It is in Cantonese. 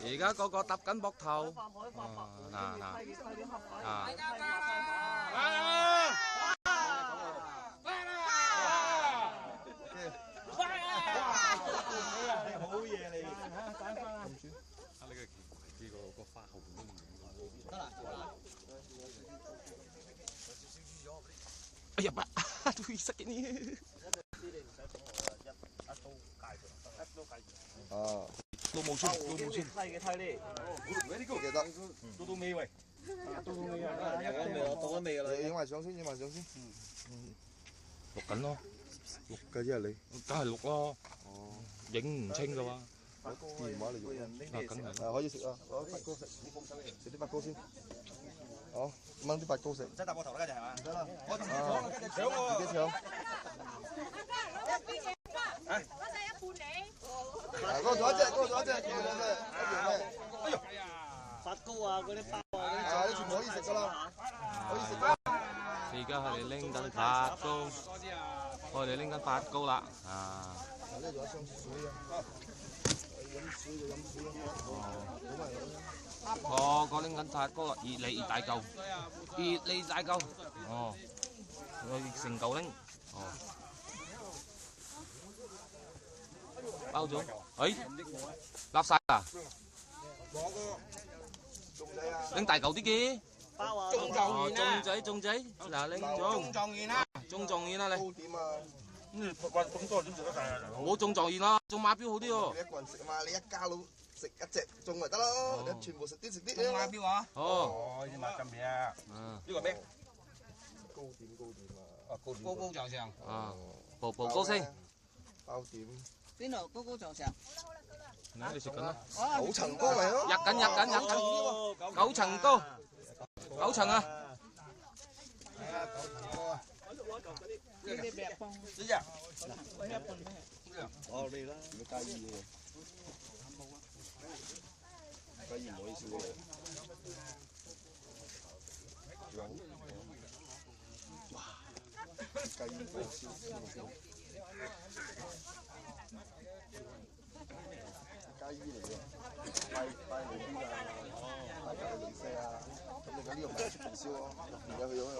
而家個個搭緊膊頭。嗱嗱啊！好嘢你！呢個花後邊都得啦。哎呀爸，都會塞嘅呢。啊，都冇穿，都冇穿。睇嘅睇呢，記得到尾喂，到尾啊！到咗尾㗎啦。你影埋相先，影埋相先。錄緊咯，錄嘅啫你。梗係錄咯。哦。影唔清㗎喎。攞電話嚟用。啊，梗係。可以食啊，攞發糕食，食啲發糕先。好，掹啲發糕食。真係搭膊頭啦，就係嘛？得啦。我自己搶喎。自己搶。嗰個仲一隻，嗰個仲一隻，叫兩隻，哎呦！發糕啊，嗰啲包啊，啊，你全部可以食㗎啦，可以食㗎。而家佢哋拎緊發糕，我哋拎緊發糕啦，啊！呢度有箱水啊，飲水就飲水啊，個個拎緊發糕啦，越嚟越大嚿，越嚟越大嚿，哦，我成嚿拎，哦，包咗，哎，立晒啊！拎大嚿啲嘅。包啊！中狀仔，嗱拎中狀元啦，中狀元啦你。糕點啊！咁多點食得晒啊？唔好中狀元啦，中馬標好啲喎。你一個人食啊嘛，你一家佬食一隻中咪得咯，你全部食啲食啲。中馬標啊！哦，要買金片啊！呢個咩？糕點啊！哦，高高在上。啊，步步高升。包點。邊度高高在上？你食緊啦。九層糕咪咯。入緊，九層高，9層啊！係啊，9層高啊！呢啲咩幫？呢隻。哦，你啦，唔介意嘅。介意唔可以少嘅。哇！介意唔可以少。街衣嚟嘅，拜年啲㗎，拜零舍啊，咁你講呢個唔係出邊燒咯，入邊有佢有。